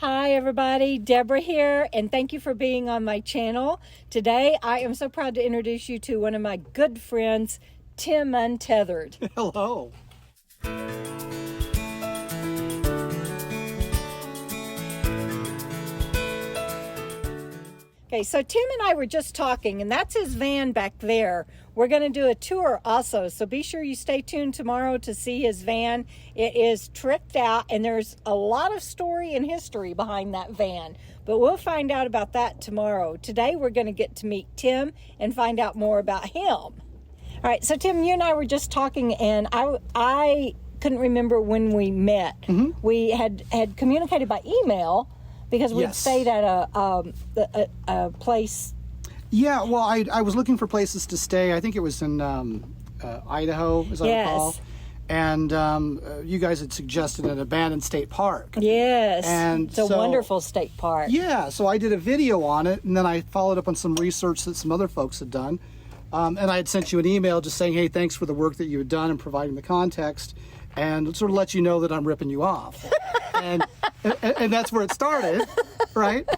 Hi everybody, Debra here, and thank you for being on my channel. Today I am so proud to introduce you to one of my good friends, Tim Untethered. Hello. Okay, so Tim and I were just talking, and that's his van back there. We're going to do a tour also, so be sure you stay tuned tomorrow to see his van. It is tricked out, and there's a lot of story and history behind that van, but we'll find out about that tomorrow. Today, we're going to get to meet Tim and find out more about him. All right, so Tim, you and I were just talking, and I couldn't remember when we met. Mm-hmm. We had communicated by email, because we stayed at a place. Yeah, well, I was looking for places to stay. I think it was in Idaho, as I recall. And you guys had suggested an abandoned state park. Yes, and it's a wonderful state park. Yeah, so I did a video on it, and then I followed up on some research that some other folks had done. And I had sent you an email just saying, hey, thanks for the work that you had done and providing the context, and sort of let you know that I'm ripping you off. And that's where it started, right?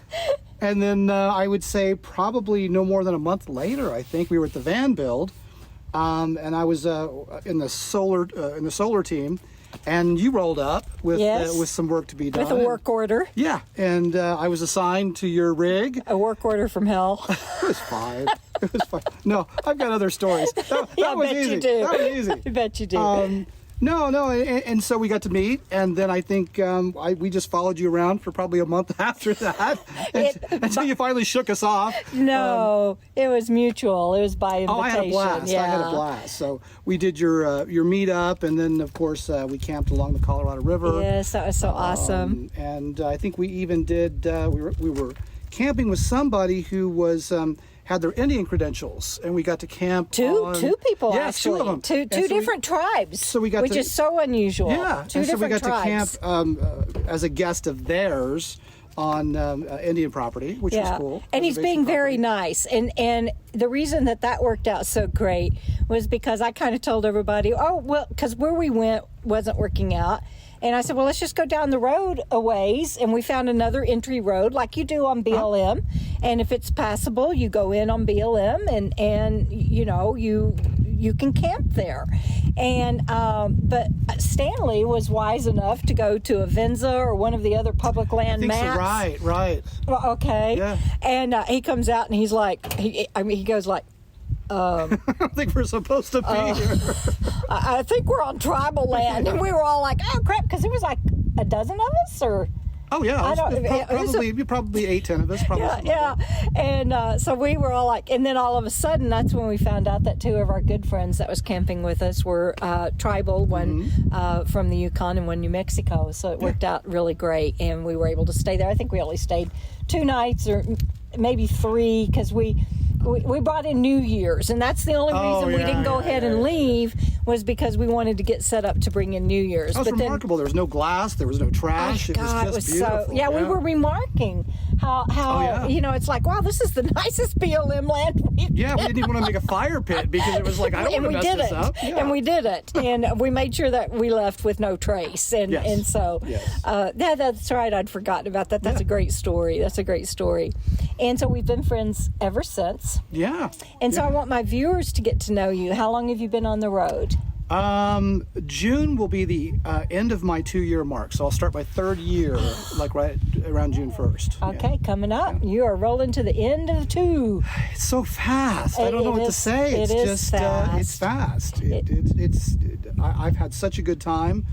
And then I would say probably no more than a month later, I think we were at the van build, and I was in the solar team, and you rolled up with some work to be done. With a work order. Yeah, and I was assigned to your rig. A work order from hell. It was fine. It was fine. No, I've got other stories. That was easy. You do. That was easy. I bet you do. No, and so we got to meet, and then I think we just followed you around for probably a month after that, until you finally shook us off. No, it was mutual. It was by invitation. Oh, I had a blast. Yeah. I had a blast. So we did your meetup, and then of course we camped along the Colorado River. Yes, that was so awesome. And I think we even did. We were camping with somebody who was. Had their Indian credentials, and we got to camp. Two people, yes, actually. Two of them. Two different tribes. So we got which is so unusual. Yeah, two different we got tribes. to camp as a guest of theirs on Indian property, which was cool. And he's being very nice. And the reason that worked out so great was because I kind of told everybody, because where we went wasn't working out. And I said, well, let's just go down the road a ways. And we found another entry road like you do on BLM. And if it's passable, you go in on BLM and you know, you can camp there. And but Stanley was wise enough to go to Avenza or one of the other public land maps. So, right. Well, okay. Yeah. And he comes out and he's like, he goes like, I don't think we're supposed to be here. I think we're on tribal land. And we were all like, oh, crap, because it was like a dozen of us, or... Oh, yeah. Probably 8, 10 of us. Probably yeah. And so we were all like... And then all of a sudden, that's when we found out that two of our good friends that was camping with us were tribal, one from the Yukon and one New Mexico. So it worked out really great, and we were able to stay there. I think we only stayed 2 nights or maybe 3, because we brought in New Year's, and that's the only reason we didn't go ahead and leave, was because we wanted to get set up to bring in New Year's. That was remarkable. There was no glass, there was no trash. It was just beautiful. We were remarking how you know, it's like, wow, this is the nicest BLM land we didn't even want to make a fire pit, because it was like, I don't want to mess this up. Yeah. And we did it. And we made sure that we left with no trace. And so that's right, I'd forgotten about that. That's a great story. That's a great story. And so we've been friends ever since. Yeah. And so I want my viewers to get to know you. How long have you been on the road? June will be the end of my 2-year mark, so I'll start my 3rd year, like right around June 1st. Okay, coming up. You are rolling to the end of the 2. It's so fast. I don't know what to say. It's just fast. It's fast. I've had such a good time.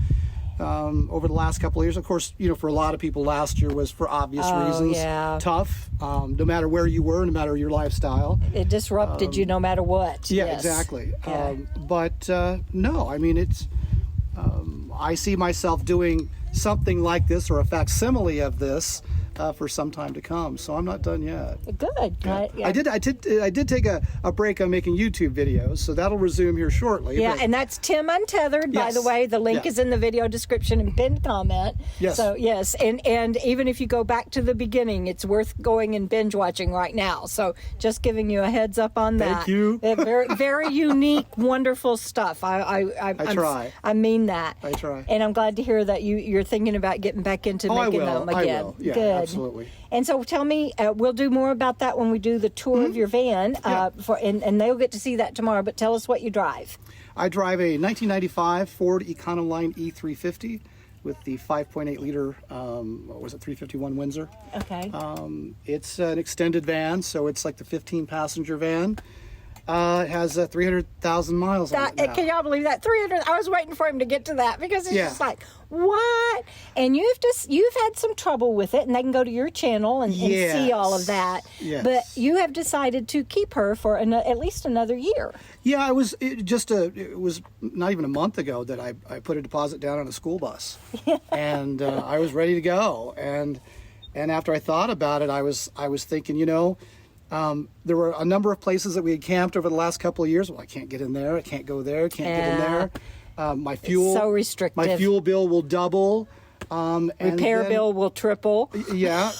Over the last couple of years. Of course, you know, for a lot of people, last year was, for obvious reasons, tough. No matter where you were, no matter your lifestyle. It disrupted you no matter what. Yeah, yes. Exactly. Yeah. But no, I mean, it's. I see myself doing something like this, or a facsimile of this, for some time to come. So I'm not done yet. Good. Yeah. Yeah. I did take a break on making YouTube videos, so that'll resume here shortly. Yeah, but- and that's Tim Untethered, by Yes. the way. The link Yeah. is in the video description and pinned comment. Yes. So, yes, and even if you go back to the beginning, it's worth going and binge watching right now. So, just giving you a heads up on that. Thank you. Very, very unique, wonderful stuff. I try. I mean that. I try. And I'm glad to hear that you're thinking about getting back into Oh, making I will. them again. I will. Yeah, Good. absolutely. And so tell me, we'll do more about that when we do the tour of your van, Yeah. and they'll get to see that tomorrow. But tell us what you drive. I drive a 1995 Ford Econoline E350 with the 5.8 liter, 351 Windsor. Okay. It's an extended van, so it's like the 15 passenger van. It has 300,000 miles on it now. Can y'all believe that? 300. I was waiting for him to get to that because it's Yeah. just like, what? And you've had some trouble with it, and they can go to your channel and see all of that. Yes. But you have decided to keep her for at least another year. Yeah, it was not even a month ago that I put a deposit down on a school bus, and I was ready to go. And after I thought about it, I was thinking, there were a number of places that we had camped over the last couple of years. Well, I can't get in there. I can't go there. Can't get in there. My fuel, It's so restrictive. My fuel bill will double. And Repair then- bill will triple. Yeah,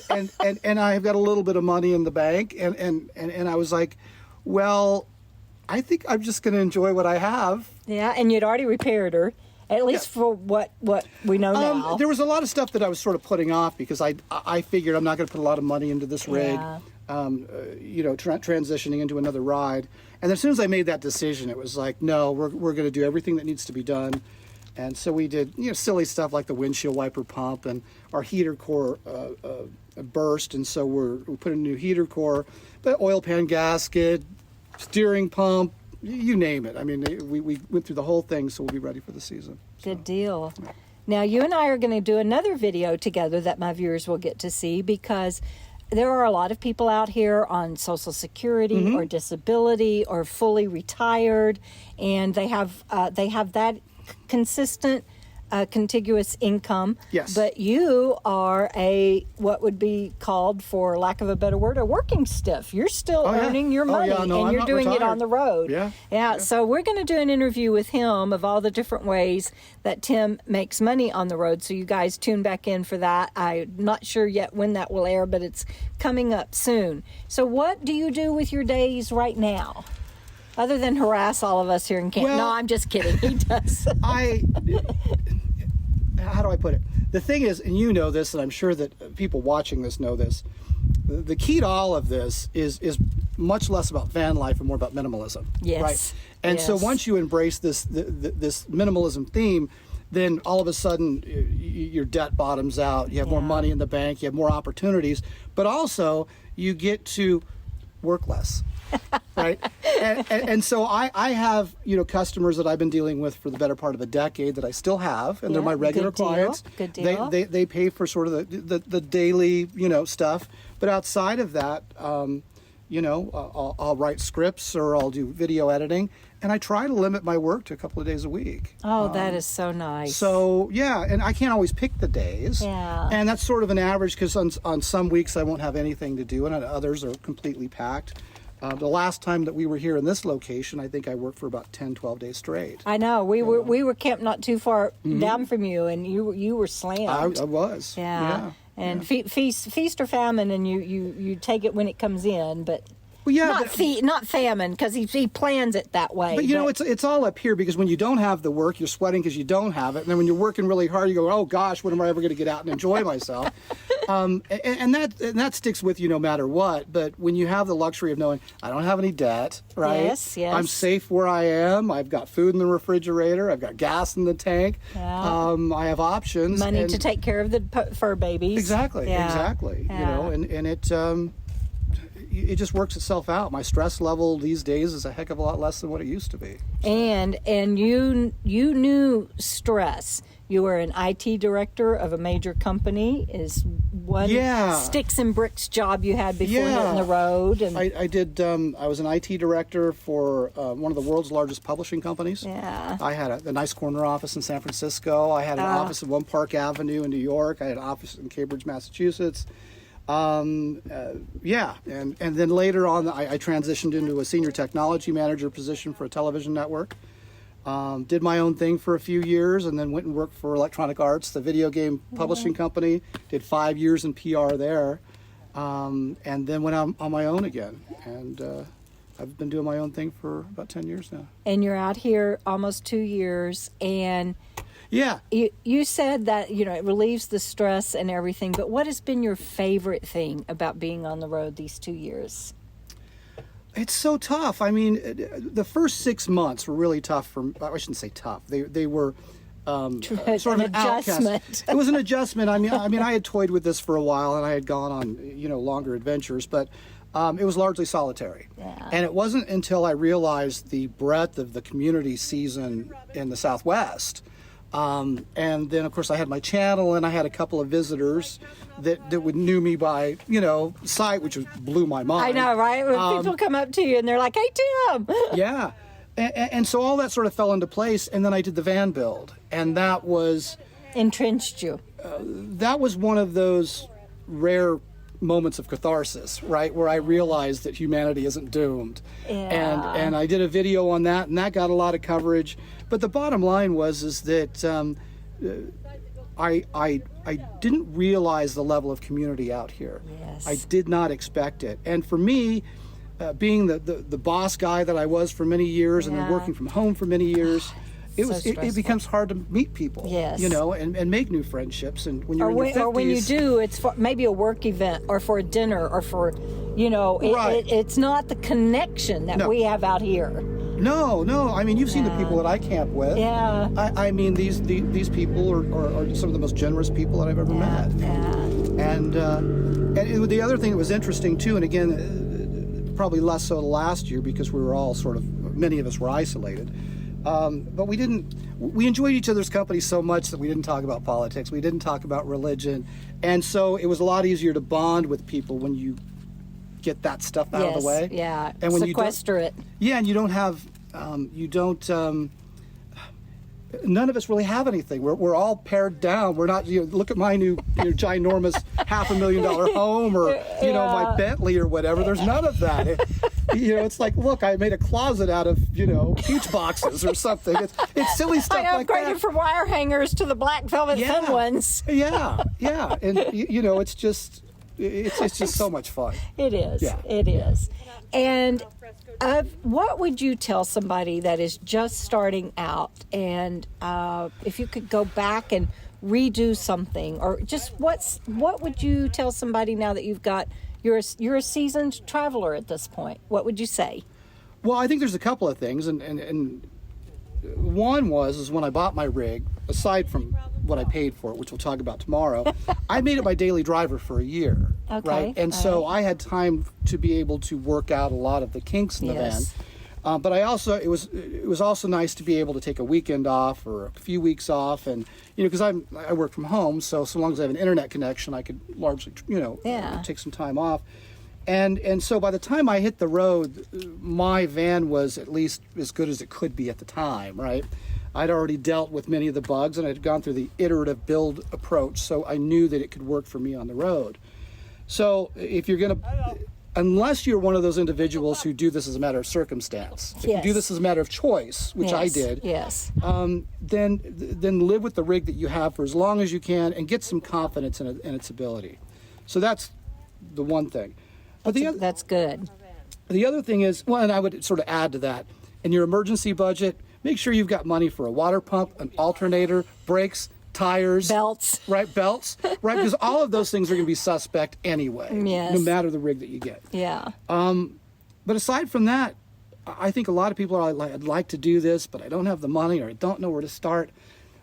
and I've got a little bit of money in the bank, and I was like, well, I think I'm just going to enjoy what I have. Yeah, and you'd already repaired her, at least for what we know now. There was a lot of stuff that I was sort of putting off because I figured I'm not going to put a lot of money into this rig. Yeah. Transitioning into another ride. And as soon as I made that decision, it was like, no, we're going to do everything that needs to be done. And so we did, silly stuff like the windshield wiper pump, and our heater core burst, and so we put in a new heater core, but oil pan gasket, steering pump, you name it. I mean, we went through the whole thing, so we'll be ready for the season. Good deal. Now, you and I are going to do another video together that my viewers will get to see, because there are a lot of people out here on Social Security or disability or fully retired, and they have that consistent, contiguous income. Yes. But you are what would be called, for lack of a better word, a working stiff. You're still earning your money, No, and I'm you're not doing it retired. on the road. Yeah. So we're going to do an interview with him of all the different ways that Tim makes money on the road. So you guys tune back in for that. I'm not sure yet when that will air, but it's coming up soon. So what do you do with your days right now, other than harass all of us here in camp? Well, no, I'm just kidding. He does. How do I put it? The thing is, and you know this, and I'm sure that people watching this know this, the key to all of this is much less about van life and more about minimalism. Yes. Right? And so Yes. once you embrace this minimalism theme, then all of a sudden your debt bottoms out, you have more money in the bank, you have more opportunities, but also you get to work less. Right. And so I have, customers that I've been dealing with for the better part of a decade that I still have, and they're my regular good deal, clients. good deal. They pay for sort of the daily, stuff. But outside of that, I'll write scripts or I'll do video editing, and I try to limit my work to a couple of days a week. Oh, that is so nice. So, yeah, and I can't always pick the days. Yeah. And that's sort of an average, because on some weeks I won't have anything to do, and on others are completely packed. The last time that we were here in this location, I think I worked for about 10, 12 days straight. I know. We were camped not too far down from you, and you were slammed. I was. Yeah. And feast or famine, and you take it when it comes in, but Well, yeah, not famine, because he plans it that way. But it's all up here, because when you don't have the work, you're sweating because you don't have it, and then when you're working really hard, you go, oh gosh, when am I ever going to get out and enjoy myself? And that sticks with you no matter what. But when you have the luxury of knowing I don't have any debt, right? Yes. I'm safe where I am. I've got food in the refrigerator. I've got gas in the tank. Yeah. I have options. Money to take care of the fur babies. Exactly. Yeah. Exactly. Yeah. And it just works itself out. My stress level these days is a heck of a lot less than what it used to be. And you knew stress. You were an IT director of a major company. Is one sticks and bricks job you had before hitting the road? And I did. I was an IT director for one of the world's largest publishing companies. Yeah. I had a nice corner office in San Francisco. I had an office at One Park Avenue in New York. I had an office in Cambridge, Massachusetts. And then later on, I transitioned into a senior technology manager position for a television network. Did my own thing for a few years, and then went and worked for Electronic Arts, the video game publishing company. Did 5 years in PR there, and then went on my own again. And I've been doing my own thing for about 10 years now. And you're out here almost 2 years, and you said that it relieves the stress and everything. But what has been your favorite thing about being on the road these 2 years? It's so tough. I mean, the first 6 months were really tough for. I shouldn't say tough. They were sort of an adjustment. Outcast. It was an adjustment. I mean, I had toyed with this for a while, and I had gone on longer adventures, but it was largely solitary. Yeah. And it wasn't until I realized the breadth of the community season in the Southwest. And then, of course, I had my channel, and I had a couple of visitors that knew me by, sight, which blew my mind. I know, right? When people come up to you and they're like, "Hey, Tim." Yeah. And so all that sort of fell into place, and then I did the van build, and that was... Entrenched you. That was one of those rare moments of catharsis, right, where I realized that humanity isn't doomed. Yeah. And I did a video on that, and that got a lot of coverage. But the bottom line is that I didn't realize the level of community out here. Yes. I did not expect it. And for me, being the boss guy that I was for many years, and then working from home for many years, it becomes hard to meet people. Yes. And make new friendships. And when you're in your 50s, or when you do, it's for maybe a work event or for a dinner or for, Right. it's not the connection that we have out here. No. I mean, you've seen the people that I camp with. Yeah. I mean, these people are some of the most generous people that I've ever met. Yeah. And the other thing that was interesting too, and again, probably less so last year because we were all many of us were isolated. But we enjoyed each other's company so much that we didn't talk about politics. We didn't talk about religion. And so it was a lot easier to bond with people when you get that stuff out of the way. Yeah. And when sequester it. Yeah, and you don't have, none of us really have anything. We're all pared down. We're not, look at my new ginormous $500,000 home or, my Bentley or whatever. There's none of that. It's like, look, I made a closet out of, peach boxes or something. It's silly stuff like that. I upgraded from wire hangers to the black velvet thin ones. Yeah. And, it's just so much fun. It is. Yeah. It is. And what would you tell somebody that is just starting out, and if you could go back and redo something, or just what would you tell somebody now that you're a seasoned traveler at this point? What would you say? Well, I think there's a couple of things, and one was when I bought my rig, aside from what I paid for it, which we'll talk about tomorrow, I made it my daily driver for a year. Okay. Right? And so I had time to be able to work out a lot of the kinks in the van. But it was also nice to be able to take a weekend off or a few weeks off, and because I work from home, so long as I have an internet connection, I could largely take some time off. And so by the time I hit the road, my van was at least as good as it could be at the time, right? I'd already dealt with many of the bugs, and I'd gone through the iterative build approach, so I knew that it could work for me on the road. So if you're going to, unless you're one of those individuals who do this as a matter of circumstance, if you do this as a matter of choice, which I did, then live with the rig that you have for as long as you can and get some confidence in its ability. So that's the one thing. But that's good. The other thing is, and I would sort of add to that, in your emergency budget, make sure you've got money for a water pump, an alternator, brakes, tires. Belts. Right, belts. Right, because all of those things are going to be suspect anyway, no matter the rig that you get. Yeah. But aside from that, I think a lot of people are like, I'd like to do this, but I don't have the money or I don't know where to start.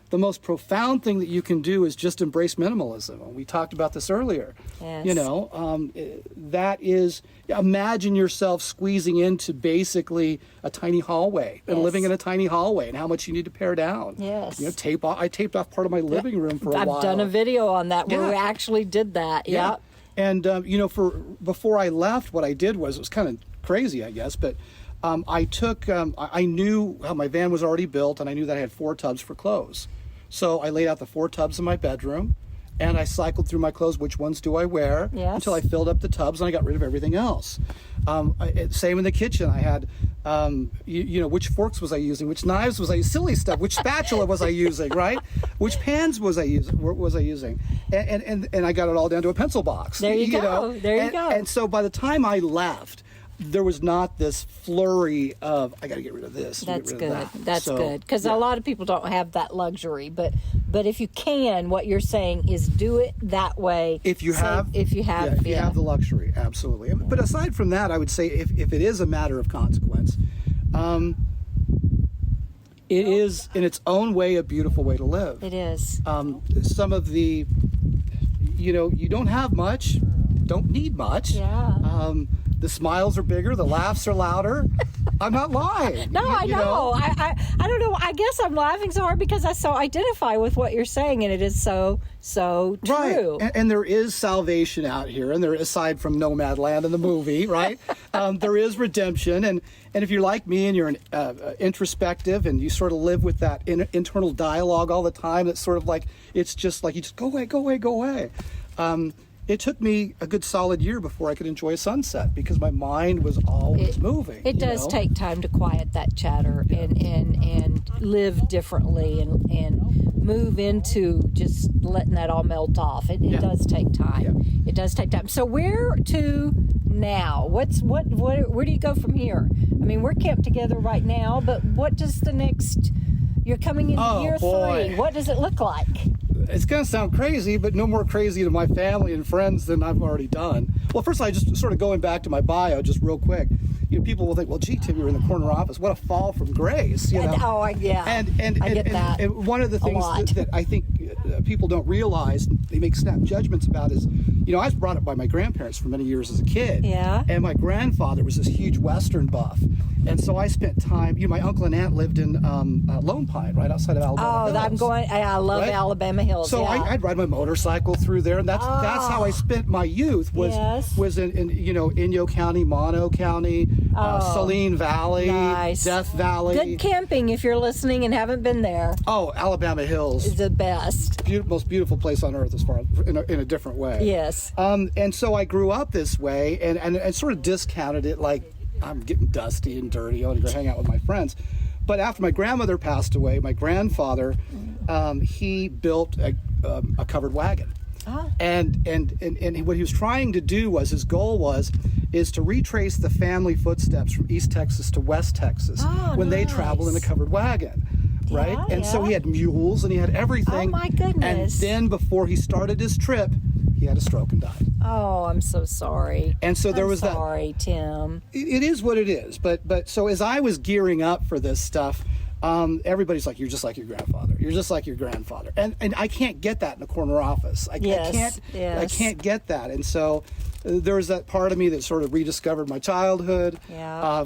the most profound thing that you can do is just embrace minimalism. We talked about this earlier. Yes. You know, that is, imagine yourself squeezing into basically a tiny hallway and Yes. living in a tiny hallway, and how much you need to pare down. Yes. You know, I taped off part of my living room for a while. I've done a video on that where Yeah. we actually did that. Yeah. Yep. And, you know, before I left, what I did was, it was kind of crazy, I guess, but I knew how my van was already built, and I knew that I had 4 tubs for clothes. So I laid out the 4 tubs in my bedroom, and I cycled through my clothes, which ones do I wear, Yes. until I filled up the tubs, and I got rid of everything else. Same in the kitchen. I had, you know, which forks was I using, which knives was I using, silly stuff, which spatula was I using, right? Which pans was I using? And I got it all down to a pencil box. There you go. know? There you go. And so by the time I left, there was not this flurry of, I got to get rid of this. That's get rid good. of that. That's So, good. Because yeah. a lot of people don't have that luxury. But if you can, what you're saying is do it that way. If you have the luxury, absolutely. But aside from that, I would say if it is a matter of consequence, it is in its own way a beautiful way to live. It is. Some of the, you know, you don't have much, don't need much. Yeah. The smiles are bigger, the laughs are louder. I'm not lying. No, I know. I don't know. I guess I'm laughing so hard because I so identify with what you're saying, and it is so true. Right. And there is salvation out here, and there, aside from Nomadland in the movie, right? There is redemption, and if you're like me and you're introspective and you sort of live with that internal dialogue all the time, it's sort of like, it's just like you just go away, go away, go away. It took me a good solid year before I could enjoy a sunset because my mind was always moving. It does take time to quiet that chatter and live differently and move into just letting that all melt off. It does take time. Yeah. It does take time. So where to now? Where do you go from here? I mean, we're camped together right now, but what does the next? You're coming into year 3. What does it look like? It's going to sound crazy, but no more crazy to my family and friends than I've already done. Well, first, I just sort of going back to my bio, just real quick. You know, people will think, well, gee, Tim, you're in the corner office. What a fall from grace, you know? Yeah. And I get that. And one of the things that I think people don't realize, they make snap judgments about is, you know, I was brought up by my grandparents for many years as a kid. Yeah. And my grandfather was this huge Western buff. And so I spent time, you know, my uncle and aunt lived in Lone Pine, right outside of Alabama Hills. I love Alabama Hills. So I'd ride my motorcycle through there, and that's how I spent my youth. Was in you know, Inyo County, Mono County, Saline Valley, nice. Death Valley. Good camping if you're listening and haven't been there. Oh, Alabama Hills Is the best. most beautiful place on earth, as far in a different way. Yes. And so I grew up this way, and sort of discounted it like I'm getting dusty and dirty. I want to go hang out with my friends. But after my grandmother passed away, my grandfather, he built a covered wagon. And what he was trying to do was, his goal is to retrace the family footsteps from East Texas to West Texas when they traveled in a covered wagon. Right? Yeah, and so he had mules and he had everything. Oh my goodness. And then before he started his trip, he had a stroke and died. Oh, I'm so sorry. And so there was sorry, Tim. It is what it is. But so as I was gearing up for this stuff, everybody's like, you're just like your grandfather. You're just like your grandfather. And I can't get that in a corner office. I can't get that. And so there was that part of me that sort of rediscovered my childhood,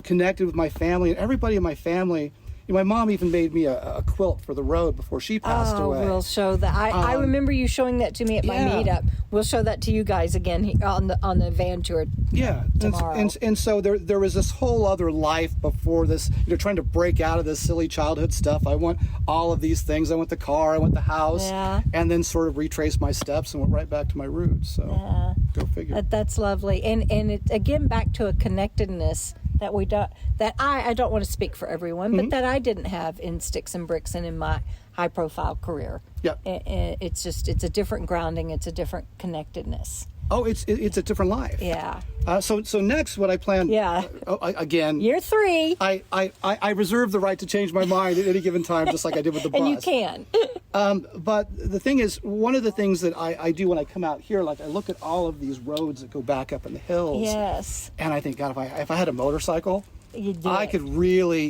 connected with my family, and everybody in my family. You know, my mom even made me a quilt for the road before she passed away. We'll show that. I remember you showing that to me at my meetup. We'll show that to you guys again on the van tour. Yeah, tomorrow. And so there was this whole other life before this. You know, trying to break out of this silly childhood stuff. I want all of these things. I want the car. I want the house. Yeah. And then sort of retraced my steps and went right back to my roots. So go figure. That's lovely. And it, again, back to a connectedness that we don't. That I don't want to speak for everyone, but that I didn't have in Sticks and Bricks and in my high-profile career. Yeah. It's a different grounding. It's a different connectedness. Oh, it's a different life. Yeah. So next, what I plan. Yeah. Again. Year 3. I reserve the right to change my mind at any given time, just like I did with the bus. And you can. But the thing is, one of the things that I do when I come out here, like I look at all of these roads that go back up in the hills. Yes. And I think, God, if I had a motorcycle, You do I it. could really,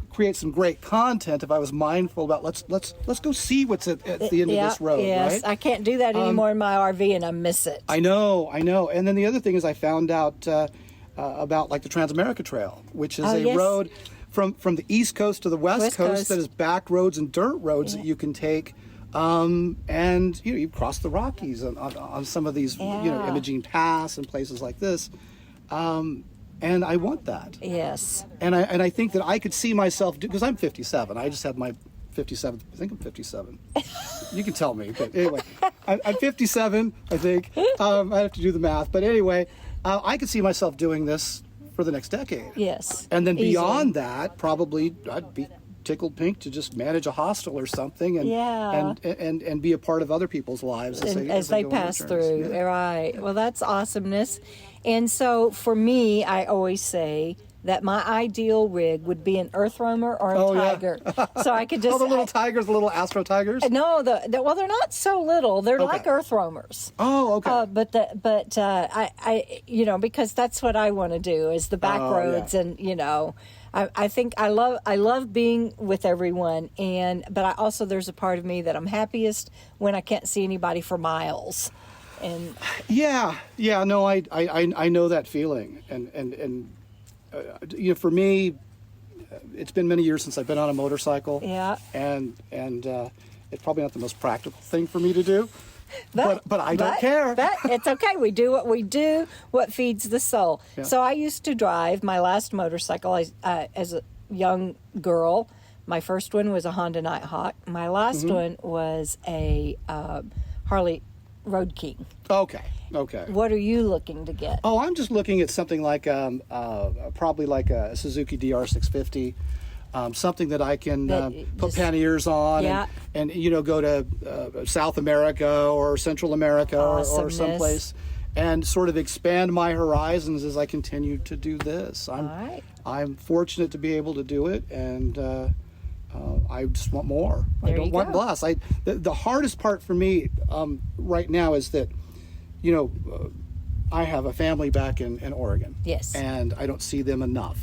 create some great content if I was mindful about let's go see what's at the end of this road. Yes, right? I can't do that anymore in my RV, and I miss it. I know. And then the other thing is I found out about like the Transamerica Trail, which is a road from the East Coast to the West Coast that is back roads and dirt roads that you can take. And you cross the Rockies on some of these Imogene Pass and places like this. And I want that. Yes. And I think that I could see myself, because I'm 57. I just had my 57. I think I'm 57. You can tell me. But anyway, I'm 57, I think. I have to do the math. But anyway, I could see myself doing this for the next decade. Yes. And then beyond that, probably I'd be tickled pink to just manage a hostel or something and be a part of other people's lives as they pass go on through. journeys. Yeah. Right. Well, that's awesomeness. And so for me, I always say that my ideal rig would be an earth roamer or a tiger. So I could just... Oh, the little tigers, the little Astro tigers? No, well, they're not so little. They're like earth roamers. Oh, okay. But I because that's what I want to do is the back roads and, I think I love being with everyone, but I also, there's a part of me that I'm happiest when I can't see anybody for miles. And no, I know that feeling, and for me, it's been many years since I've been on a motorcycle. Yeah, and it's probably not the most practical thing for me to do. But I don't care. But it's okay. We do what feeds the soul. Yeah. So I used to drive my last motorcycle as a young girl. My first one was a Honda Nighthawk. My last one was a Harley Road King. Okay. What are you looking to get? Oh, I'm just looking at something like probably like a Suzuki DR650. Something that I can put panniers on and go to South America or Central America or someplace and sort of expand my horizons as I continue to do this. I'm fortunate to be able to do it, and I just want more. I don't want less. The hardest part for me right now is that, I have a family back in Oregon. Yes. And I don't see them enough.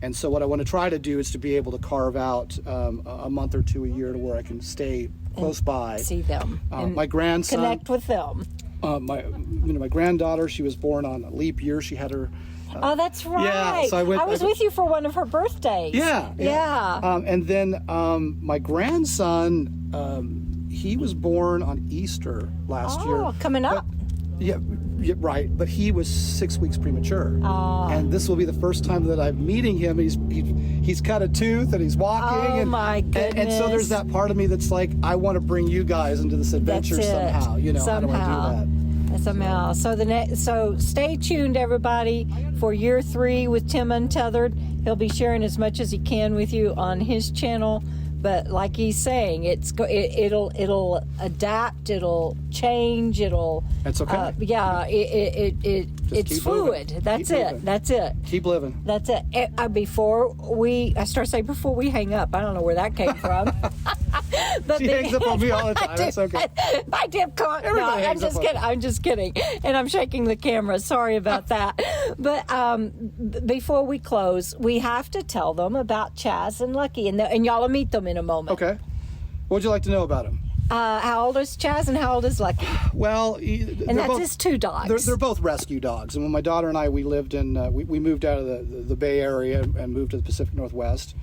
And so what I want to try to do is to be able to carve out a month or two a year to where I can stay close by, see them, my grandson, connect with them. My granddaughter, she was born on a leap year. She had her. Oh, that's right. Yeah, so I was with you for one of her birthdays. Yeah. And then my grandson, he was born on Easter last year. Oh, coming up. Yeah, right. But he was 6 weeks premature, and this will be the first time that I'm meeting him. He's cut a tooth and he's walking. Oh, my goodness! And so there's that part of me that's like, I want to bring you guys into this adventure somehow. How do I do that? Somehow. So stay tuned, everybody, for year 3 with Tim Untethered. He'll be sharing as much as he can with you on his channel. But like he's saying, it'll adapt, it'll change, That's okay. It's fluid. Moving. That's it. That's it. Keep living. That's it. Before we hang up. I don't know where that came from. But she hangs up on me all the time. That's okay. I did. No, I'm just kidding. I'm just kidding. And I'm shaking the camera. Sorry about that. But before we close, we have to tell them about Chaz and Lucky, and y'all will meet them in a moment. Okay. What would you like to know about him? How old is Chaz and how old is Lucky? Well, and that's his 2 dogs. They're both rescue dogs. And when my daughter and I, we lived in, we moved out of the Bay Area and moved to the Pacific Northwest,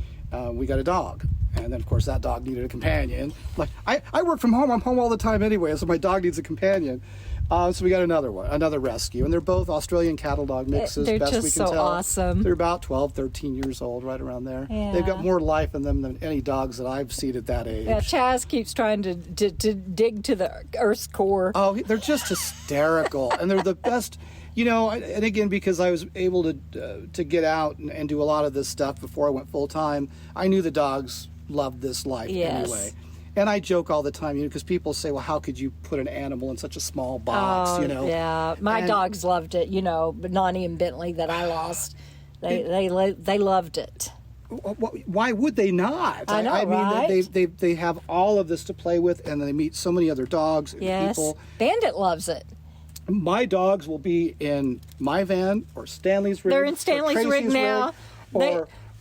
we got a dog. And then, of course, that dog needed a companion. Like I work from home. I'm home all the time anyway, so my dog needs a companion. So we got another rescue. And they're both Australian cattle dog mixes, they're best just we can so tell. Awesome. They're about 12, 13 years old, right around there. Yeah. They've got more life in them than any dogs that I've seen at that age. Yeah, Chaz keeps trying to dig to the Earth's core. Oh, they're just hysterical. And they're the best... and again, because I was able to get out and do a lot of this stuff before I went full time, I knew the dogs loved this life anyway. And I joke all the time, because people say, well, how could you put an animal in such a small box, Yeah, my dogs loved it, but Nani and Bentley that I lost, they loved it. Why would they not? I know, I mean, right? they have all of this to play with, and they meet so many other dogs and people. Bandit loves it. My dogs will be in my van or Stanley's rig. They're in Stanley's rig now.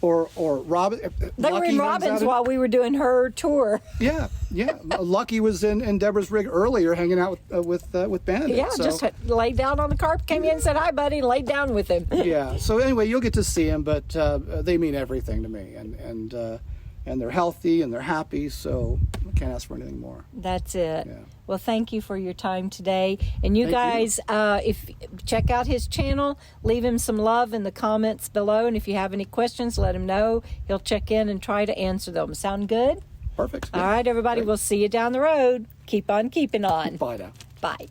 or Robin. They were in Robin's while we were doing her tour. Yeah. Lucky was in Debra's rig earlier, hanging out with Bandit. Yeah, so. just laid down on the carpet, came in and said, hi, buddy, and laid down with him. Yeah. So anyway, you'll get to see them, but they mean everything to me, and they're healthy and they're happy, so I can't ask for anything more. That's it. Yeah. Well, thank you for your time today. And you Thank guys, if check out his channel, leave him some love in the comments below. And if you have any questions, let him know. He'll check in and try to answer them. Sound good? Perfect. All right, everybody. Great. We'll see you down the road. Keep on keeping on. Bye now. Bye.